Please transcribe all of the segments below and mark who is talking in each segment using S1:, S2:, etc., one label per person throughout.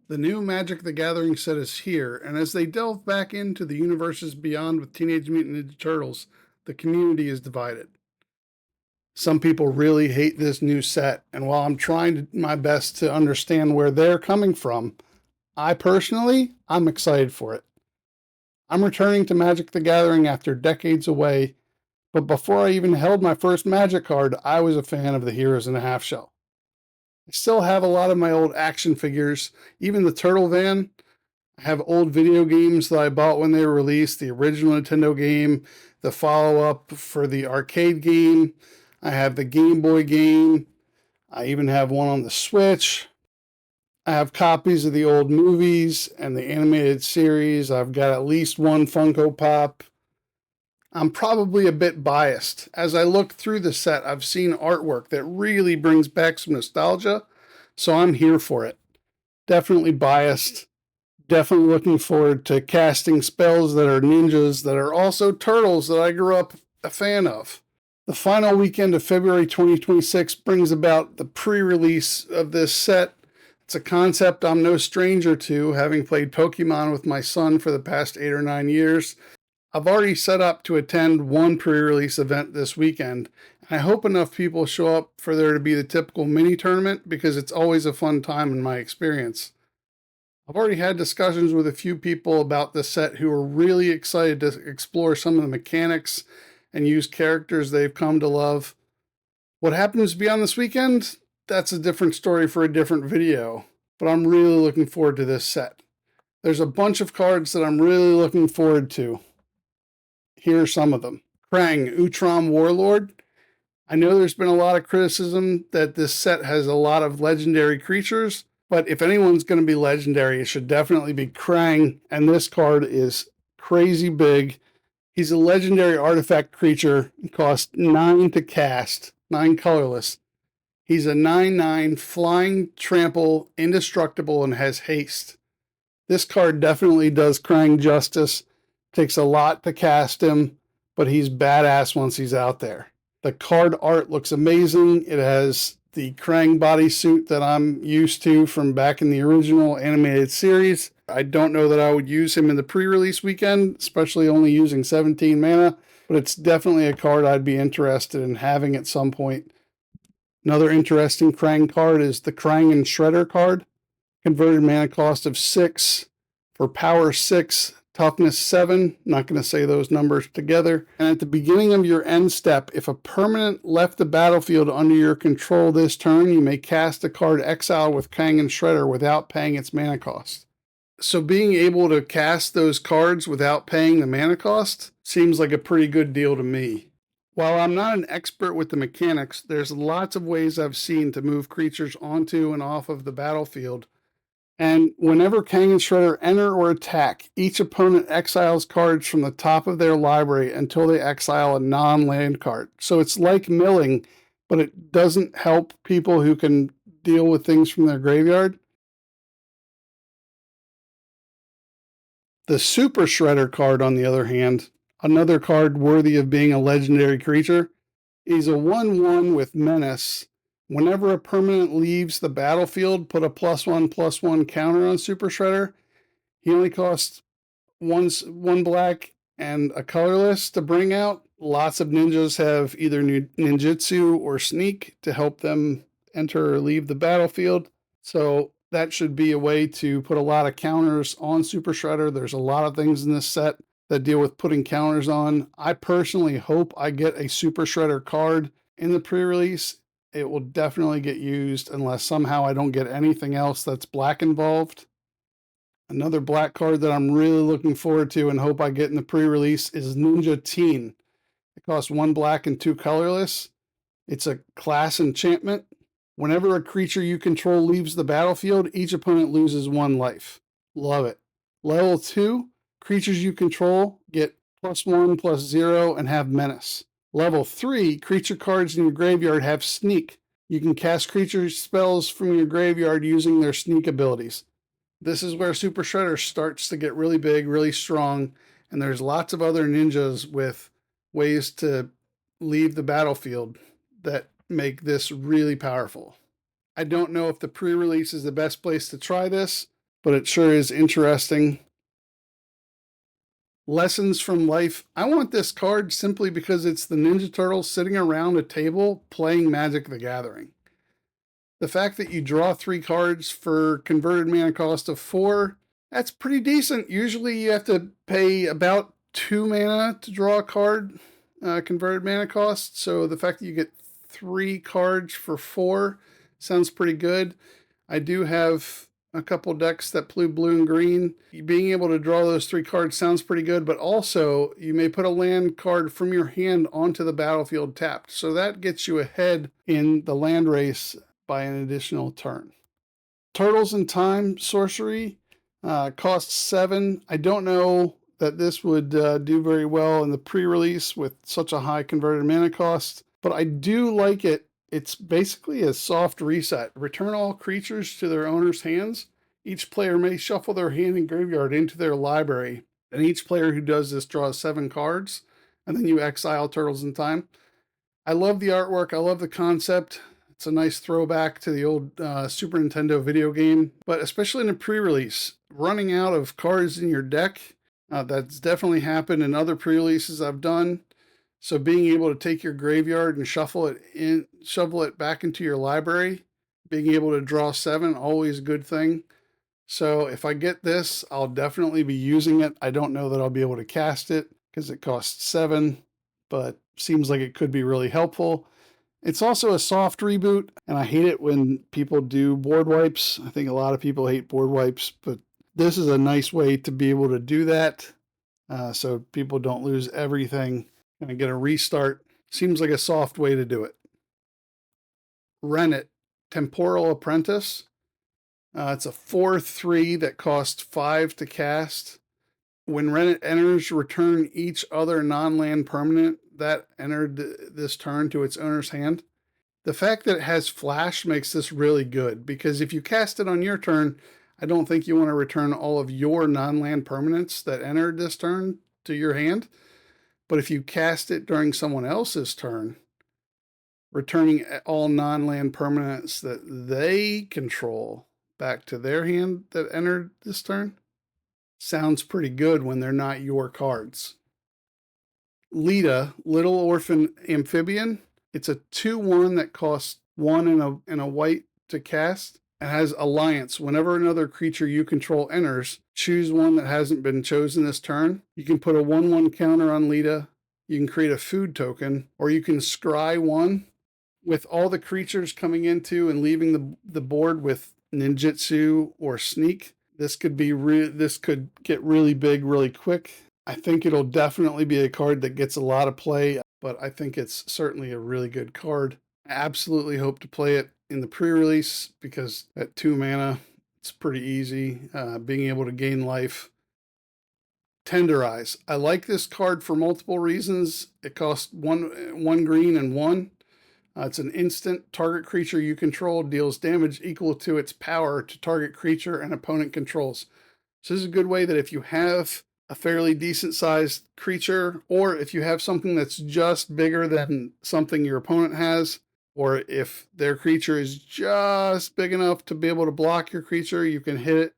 S1: The new Magic the Gathering set is here, and as they delve back into the universes beyond with Teenage Mutant Ninja Turtles, the community is divided. Some people really hate this new set, and while I'm trying my best to understand where they're coming from, I'm excited for it. I'm returning to Magic the Gathering after decades away, but before I even held my first Magic card, I was a fan of the Heroes in a Half Shell. I still have a lot of my old action figures, even the Turtle Van. I have old video games that I bought when they were released, the original Nintendo game, the follow-up for the arcade game. I have the Game Boy game. I even have one on the Switch. I have copies of the old movies and the animated series. I've got at least one Funko Pop. I'm probably a bit biased. As I look through the set, I've seen artwork that really brings back some nostalgia, so I'm here for it. Definitely biased. Definitely looking forward to casting spells that are ninjas that are also turtles that I grew up a fan of. The final weekend of February 2026 brings about the pre-release of this set. It's a concept I'm no stranger to, having played Pokemon with my son for the past 8 or 9 years. I've already set up to attend one pre-release event this weekend, and I hope enough people show up for there to be the typical mini tournament because it's always a fun time in my experience. I've already had discussions with a few people about this set who are really excited to explore some of the mechanics and use characters they've come to love. What happens beyond this weekend? That's a different story for a different video, but I'm really looking forward to this set. There's a bunch of cards that I'm really looking forward to. Here are some of them. Krang, Utrom Warlord. I know there's been a lot of criticism that this set has a lot of legendary creatures, but if anyone's going to be legendary, it should definitely be Krang, and this card is crazy big. He's a legendary artifact creature. He costs 9 to cast, 9 colorless. He's a 9/9 flying trample, indestructible, and has haste. This card definitely does Krang justice. Takes a lot to cast him, but he's badass once he's out there. The card art looks amazing. It has the Krang bodysuit that I'm used to from back in the original animated series. I don't know that I would use him in the pre-release weekend, especially only using 17 mana, but it's definitely a card I'd be interested in having at some point. Another interesting Krang card is the Krang and Shredder card. Converted mana cost of 6 for power 6, toughness 7. Not going to say those numbers together. And at the beginning of your end step, if a permanent left the battlefield under your control this turn, you may cast a card exile with Krang and Shredder without paying its mana cost. So being able to cast those cards without paying the mana cost seems like a pretty good deal to me. While I'm not an expert with the mechanics, there's lots of ways I've seen to move creatures onto and off of the battlefield. And whenever Krang and Shredder enter or attack, each opponent exiles cards from the top of their library until they exile a non-land card. So it's like milling, but it doesn't help people who can deal with things from their graveyard. The Super Shredder card, on the other hand, another card worthy of being a legendary creature, is a 1/1 with Menace. Whenever a permanent leaves the battlefield, put a +1/+1 counter on Super Shredder. He only costs one black and a colorless to bring out. Lots of ninjas have either ninjutsu or sneak to help them enter or leave the battlefield. So that should be a way to put a lot of counters on Super Shredder. There's a lot of things in this set that deal with putting counters on. I personally hope I get a Super Shredder card in the pre-release. It will definitely get used unless somehow I don't get anything else that's black involved. Another black card that I'm really looking forward to and hope I get in the pre-release is Ninja Teen. It costs 1 black and 2 colorless. It's a class enchantment. Whenever a creature you control leaves the battlefield, each opponent loses 1 life. Love it. Level 2, creatures you control get +1/+0 and have menace. Level 3, creature cards in your graveyard have sneak. You can cast creature spells from your graveyard using their sneak abilities. This is where Super Shredder starts to get really big, really strong, and there's lots of other ninjas with ways to leave the battlefield that make this really powerful. I don't know if the pre-release is the best place to try this, but it sure is interesting. Lessons from life. I want this card simply because it's the Ninja Turtles sitting around a table playing Magic the Gathering. The fact that you draw 3 cards for converted mana cost of 4, that's pretty decent. Usually you have to pay about 2 mana to draw a card, converted mana cost. So the fact that you get 3 cards for 4 sounds pretty good. I do have a couple decks that play blue and green. Being able to draw those 3 cards sounds pretty good, but also you may put a land card from your hand onto the battlefield tapped. So that gets you ahead in the land race by an additional turn. Turtles in Time sorcery costs 7. I don't know that this would do very well in the pre-release with such a high converted mana cost, but I do like it. It's basically a soft reset. Return all creatures to their owner's hands. Each player may shuffle their hand and graveyard into their library, and each player who does this draws 7 cards, and then you exile Turtles in Time. I love the artwork. I love the concept. It's a nice throwback to the old Super Nintendo video game, but especially in a pre-release, running out of cards in your deck, that's definitely happened in other pre-releases I've done. So being able to take your graveyard and shovel it back into your library, being able to draw 7, always a good thing. So if I get this, I'll definitely be using it. I don't know that I'll be able to cast it because it costs 7, but seems like it could be really helpful. It's also a soft reboot, and I hate it when people do board wipes. I think a lot of people hate board wipes, but this is a nice way to be able to do that so people don't lose everything and get a restart. Seems like a soft way to do it. Rennet, Temporal Apprentice. It's a 4/3 that costs 5 to cast. When Rennet enters, return each other non-land permanent that entered this turn to its owner's hand. The fact that it has flash makes this really good, because if you cast it on your turn, I don't think you want to return all of your non-land permanents that entered this turn to your hand. But if you cast it during someone else's turn, returning all non-land permanents that they control back to their hand that entered this turn, sounds pretty good when they're not your cards. Lita, Little Orphan Amphibian. It's a 2/1 that costs 1 and a white to cast. It has Alliance. Whenever another creature you control enters, choose one that hasn't been chosen this turn. You can put a 1/1 counter on Lita. You can create a food token, or you can scry 1. With all the creatures coming into and leaving the board with ninjutsu or sneak, this could get really big really quick. I think it'll definitely be a card that gets a lot of play, but I think it's certainly a really good card. I absolutely hope to play it in the pre-release because at 2 mana, it's pretty easy. Being able to gain life. Tenderize. I like this card for multiple reasons. It costs one green and 1. It's an instant. Target creature you control deals damage equal to its power to target creature and opponent controls. So this is a good way that if you have a fairly decent sized creature, or if you have something that's just bigger than something your opponent has, or if their creature is just big enough to be able to block your creature, you can hit it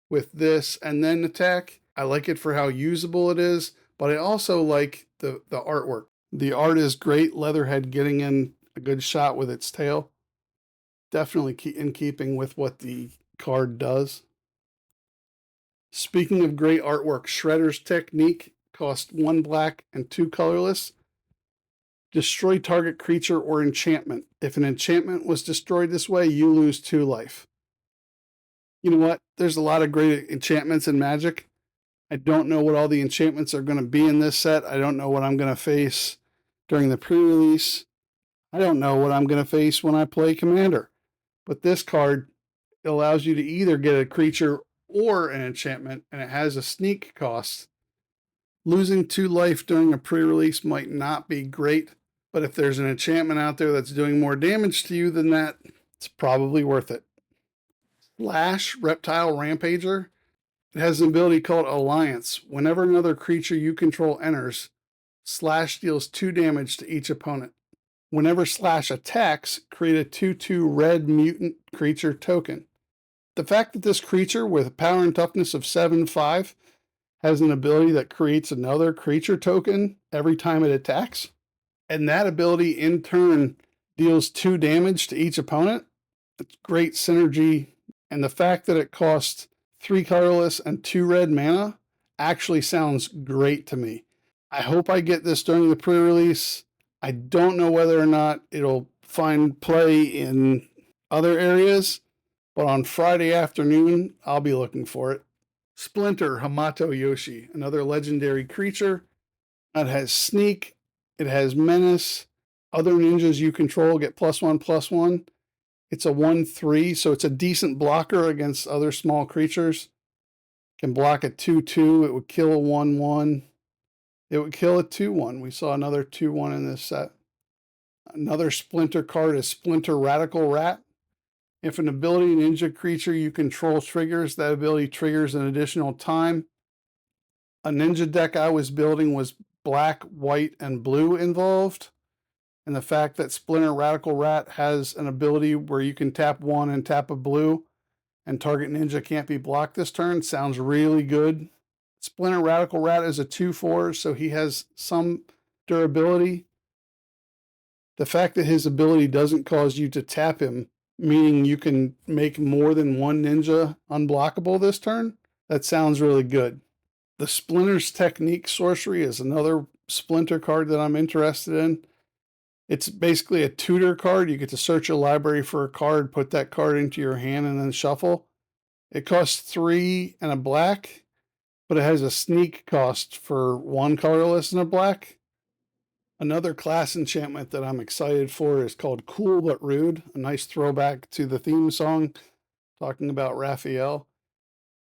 S1: with this and then attack. I like it for how usable it is, but I also like the artwork. The art is great. Leatherhead getting in a good shot with its tail. Definitely in keeping with what the card does. Speaking of great artwork, Shredder's Technique cost 1 black and 2 colorless. Destroy target creature or enchantment. If an enchantment was destroyed this way, you lose 2 life. You know what? There's a lot of great enchantments in Magic. I don't know what all the enchantments are going to be in this set. I don't know what I'm going to face during the pre-release. I don't know what I'm going to face when I play Commander. But this card allows you to either get a creature or an enchantment, and it has a sneak cost. Losing 2 life during a pre-release might not be great, but if there's an enchantment out there that's doing more damage to you than that, it's probably worth it. Slash Reptile Rampager. It has an ability called Alliance. Whenever another creature you control enters, Slash deals 2 damage to each opponent. Whenever Slash attacks, create a 2/2 red mutant creature token. The fact that this creature with power and toughness of 7/5 has an ability that creates another creature token every time it attacks, and that ability in turn deals 2 damage to each opponent. It's great synergy, and the fact that it costs 3 colorless and 2 red mana actually sounds great to me. I hope I get this during the pre-release. I don't know whether or not it'll find play in other areas, but on Friday afternoon, I'll be looking for it. Splinter Hamato Yoshi, another legendary creature that has sneak, it has menace. Other ninjas you control get +1/+1. It's a 1/3, so it's a decent blocker against other small creatures. Can block a 2/2. It would kill a 1/1. It would kill a 2/1. We saw another 2/1 in this set. Another Splinter card is Splinter Radical Rat. If an ability ninja creature you control triggers, that ability triggers an additional time. A ninja deck I was building was black, white, and blue involved. And the fact that Splinter Radical Rat has an ability where you can tap 1 and tap a blue and target ninja can't be blocked this turn sounds really good. Splinter Radical Rat is a 2/4, so he has some durability. The fact that his ability doesn't cause you to tap him, meaning you can make more than one ninja unblockable this turn, that sounds really good. The Splinter's Technique Sorcery is another Splinter card that I'm interested in. It's basically a tutor card. You get to search your library for a card, put that card into your hand, and then shuffle. It costs 3 and a black, but it has a sneak cost for 1 colorless and a black. Another class enchantment that I'm excited for is called Cool But Rude, a nice throwback to the theme song talking about Raphael.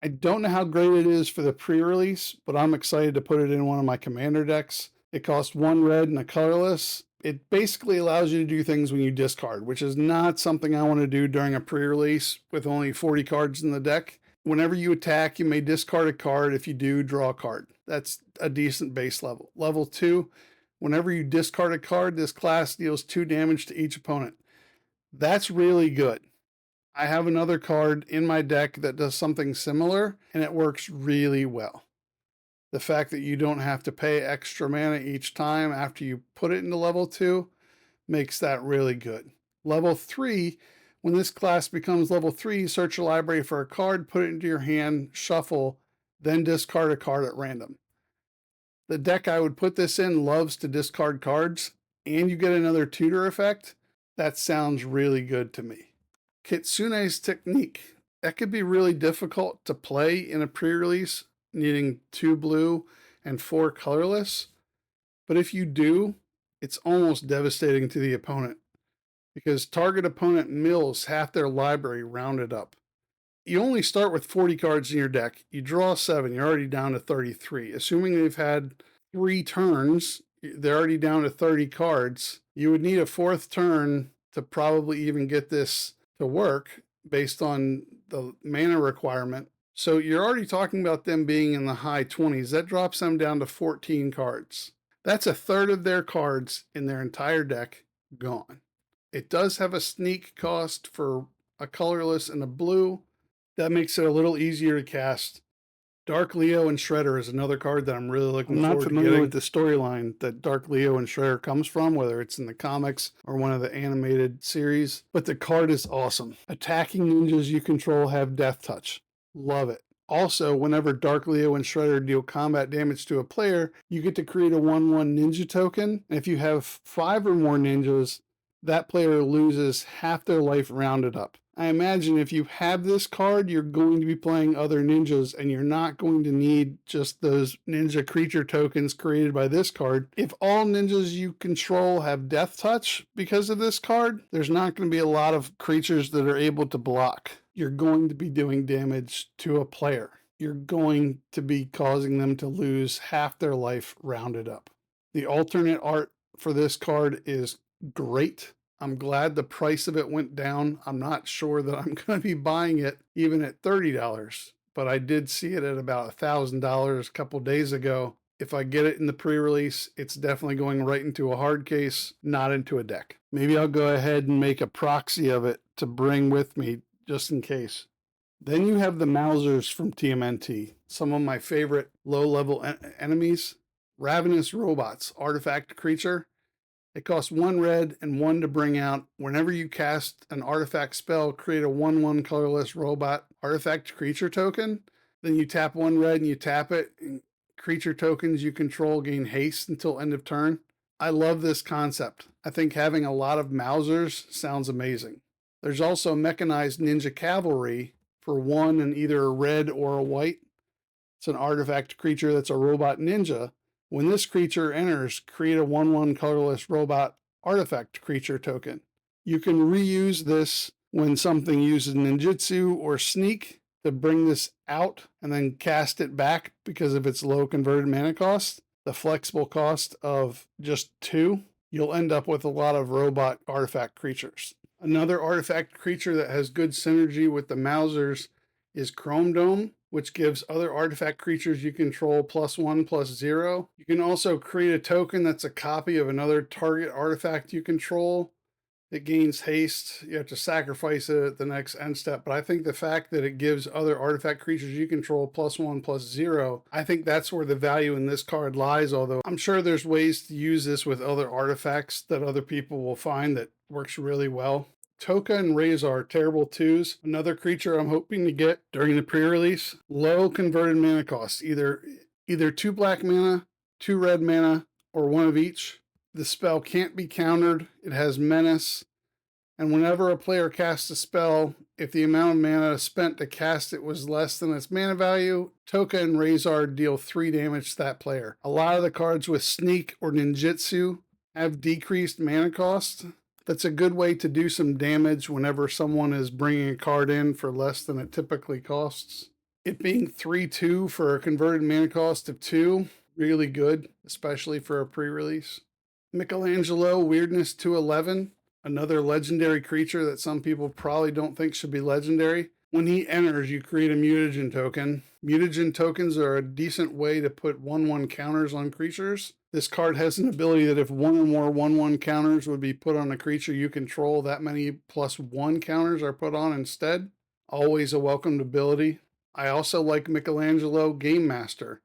S1: I don't know how great it is for the pre-release, but I'm excited to put it in one of my commander decks. It costs 1 red and a colorless. It basically allows you to do things when you discard, which is not something I want to do during a pre-release with only 40 cards in the deck. Whenever you attack, you may discard a card. If you do, draw a card. That's a decent base level. Level 2, whenever you discard a card, this class deals 2 damage to each opponent. That's really good. I have another card in my deck that does something similar, and it works really well. The fact that you don't have to pay extra mana each time after you put it into level 2 makes that really good. Level 3, when this class becomes level 3, search your library for a card, put it into your hand, shuffle, then discard a card at random. The deck I would put this in loves to discard cards, and you get another tutor effect. That sounds really good to me. Kitsune's Technique. That could be really difficult to play in a pre-release, needing 2 blue and 4 colorless. But if you do, it's almost devastating to the opponent, because target opponent mills half their library rounded up. You only start with 40 cards in your deck. You draw 7, you're already down to 33. Assuming they've had 3 turns, they're already down to 30 cards. You would need a 4th turn to probably even get this to work based on the mana requirement. So you're already talking about them being in the high 20s. That drops them down to 14 cards. That's a third of their cards in their entire deck gone. It does have a sneak cost for a colorless and a blue. That makes it a little easier to cast. Dark Leo and Shredder is another card that I'm really looking forward to getting. I'm not familiar with the storyline that Dark Leo and Shredder comes from, whether it's in the comics or one of the animated series, but the card is awesome. Attacking ninjas you control have Death Touch. Love it. Also, whenever Dark Leo and Shredder deal combat damage to a player, you get to create a 1/1 ninja token. And if you have 5 or more ninjas, that player loses half their life rounded up. I imagine if you have this card, you're going to be playing other ninjas, and you're not going to need just those ninja creature tokens created by this card. If all ninjas you control have Death Touch because of this card, there's not going to be a lot of creatures that are able to block. You're going to be doing damage to a player. You're going to be causing them to lose half their life rounded up. The alternate art for this card is great. I'm glad the price of it went down. I'm not sure that I'm going to be buying it even at $30, but I did see it at about $1,000 a couple days ago. If I get it in the pre-release, it's definitely going right into a hard case, not into a deck. Maybe I'll go ahead and make a proxy of it to bring with me just in case. Then you have the Mousers from TMNT, some of my favorite low-level enemies. Ravenous Robots, artifact creature. It costs 1 red and 1 to bring out. Whenever you cast an artifact spell, create a 1/1 colorless robot artifact creature token. Then you tap 1 red and you tap it. And creature tokens you control gain haste until end of turn. I love this concept. I think having a lot of Mousers sounds amazing. There's also Mechanized Ninja Cavalry for 1 and either a red or a white. It's an artifact creature that's a robot ninja. When this creature enters, create a 1/1 colorless robot artifact creature token. You can reuse this when something uses ninjutsu or sneak to bring this out and then cast it back because of its low converted mana cost. The flexible cost of just 2, you'll end up with a lot of robot artifact creatures. Another artifact creature that has good synergy with the Mousers is Chrome Dome, which gives other artifact creatures you control +1/+0. You can also create a token that's a copy of another target artifact you control. It gains haste. You have to sacrifice it at the next end step. But I think the fact that it gives other artifact creatures you control +1/+0, I think that's where the value in this card lies. Although I'm sure there's ways to use this with other artifacts that other people will find that works really well. Toka and Razor, terrible 2s. Another creature I'm hoping to get during the pre-release. Low converted mana cost, either 2 black mana, 2 red mana, or 1 of each. The spell can't be countered. It has menace. And whenever a player casts a spell, if the amount of mana spent to cast it was less than its mana value, Toka and Razor deal 3 damage to that player. A lot of the cards with Sneak or Ninjutsu have decreased mana cost. That's a good way to do some damage whenever someone is bringing a card in for less than it typically costs. It being 3/2 for a converted mana cost of 2, really good, especially for a pre-release. Michelangelo, Weirdness 211, another legendary creature that some people probably don't think should be legendary. When he enters, you create a mutagen token. Mutagen tokens are a decent way to put 1/1 counters on creatures. This card has an ability that if 1 or more 1/1 counters would be put on a creature you control, that many +1 counters are put on instead. Always a welcomed ability. I also like Michelangelo, Game Master.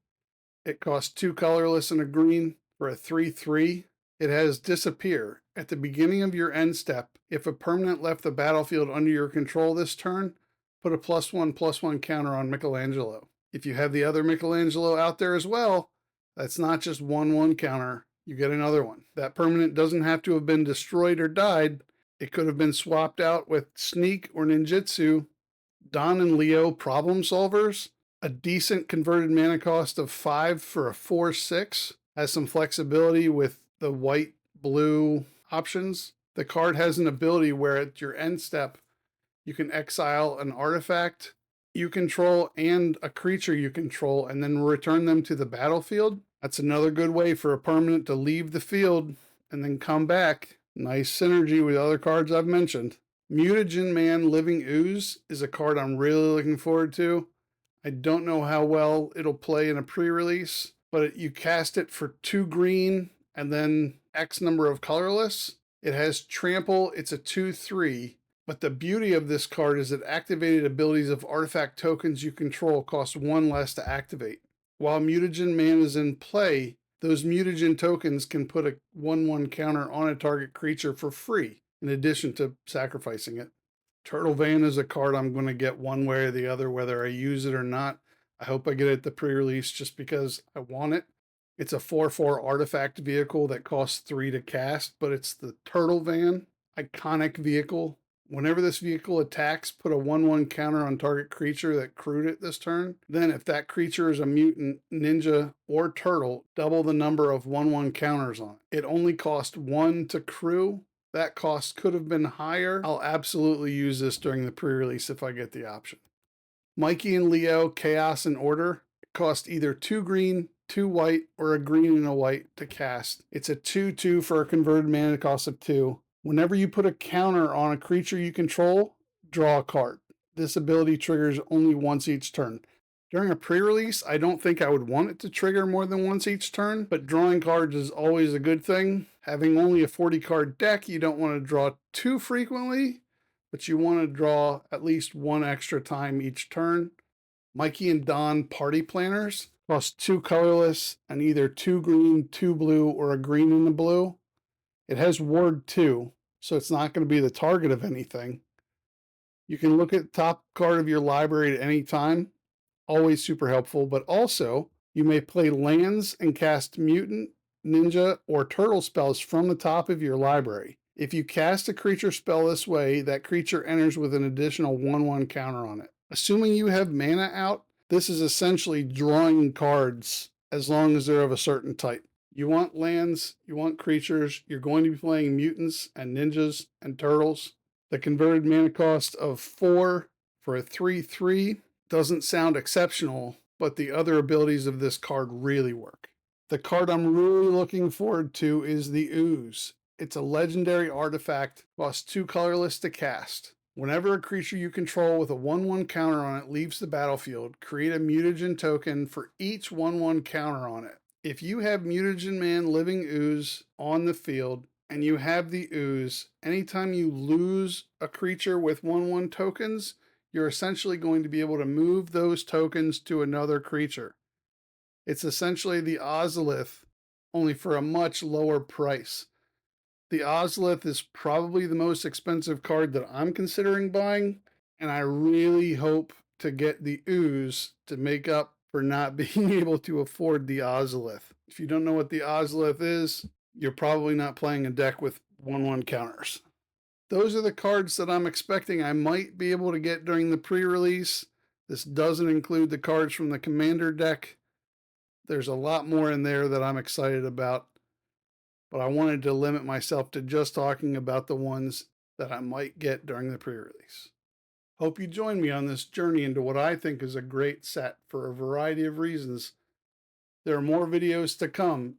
S1: It costs 2 colorless and a green for a 3/3. It has Disappear. At the beginning of your end step, if a permanent left the battlefield under your control this turn, put a +1/+1 counter on Michelangelo. If you have the other Michelangelo out there as well, that's not just 1/1 counter, you get another one. That permanent doesn't have to have been destroyed or died. It could have been swapped out with Sneak or Ninjutsu. Don and Leo, Problem Solvers, a decent converted mana cost of 5 for a 4/6, has some flexibility with the white blue options. The card has an ability where at your end step, you can exile an artifact you control and a creature you control and then return them to the battlefield. That's another good way for a permanent to leave the field and then come back. Nice synergy with other cards I've mentioned. Mutagen Man Living Ooze is a card I'm really looking forward to. I don't know how well it'll play in a pre-release, but you cast it for 2 green and then X number of colorless. It has Trample. It's a 2/3. But the beauty of this card is that activated abilities of artifact tokens you control cost 1 less to activate. While Mutagen Man is in play, those mutagen tokens can put a 1/1 counter on a target creature for free, in addition to sacrificing it. Turtle Van is a card I'm going to get one way or the other, whether I use it or not. I hope I get it at the pre-release just because I want it. It's a 4/4 artifact vehicle that costs 3 to cast, but it's the Turtle Van, iconic vehicle. Whenever this vehicle attacks, put a 1/1 counter on target creature that crewed it this turn. Then if that creature is a mutant, ninja, or turtle, double the number of 1/1 counters on it. It only cost 1 to crew. That cost could have been higher. I'll absolutely use this during the pre-release if I get the option. Mikey and Leo, Chaos and Order, cost either 2 green, 2 white, or a green and a white to cast. It's a 2/2 for a converted mana cost of 2. Whenever you put a counter on a creature you control, draw a card. This ability triggers only once each turn. During a pre-release, I don't think I would want it to trigger more than once each turn, but drawing cards is always a good thing. Having only a 40 card deck, you don't want to draw too frequently, but you want to draw at least one extra time each turn. Mikey and Don party planners cost 2 colorless and either 2 green, 2 blue, or a green and a blue. It has ward 2, so it's not going to be the target of anything. You can look at the top card of your library at any time. Always super helpful, but also you may play lands and cast mutant, ninja, or turtle spells from the top of your library. If you cast a creature spell this way, that creature enters with an additional 1/1 counter on it. Assuming you have mana out, this is essentially drawing cards as long as they're of a certain type. You want lands, you want creatures, you're going to be playing mutants and ninjas and turtles. The converted mana cost of 4 for a 3/3 doesn't sound exceptional, but the other abilities of this card really work. The card I'm really looking forward to is the Ooze. It's a legendary artifact, costs 2 colorless to cast. Whenever a creature you control with a 1/1 counter on it leaves the battlefield, create a mutagen token for each 1/1 counter on it. If you have Mutagen Man Living Ooze on the field and you have the Ooze, anytime you lose a creature with 1/1 tokens, you're essentially going to be able to move those tokens to another creature. It's essentially the Ozolith, only for a much lower price. The Ozolith is probably the most expensive card that I'm considering buying, and I really hope to get the Ooze to make up for not being able to afford the Ozolith. If you don't know what the Ozolith is, you're probably not playing a deck with 1/1 counters. Those are the cards that I'm expecting I might be able to get during the pre-release. This doesn't include the cards from the Commander deck. There's a lot more in there that I'm excited about, but I wanted to limit myself to just talking about the ones that I might get during the pre-release. Hope you join me on this journey into what I think is a great set for a variety of reasons. There are more videos to come,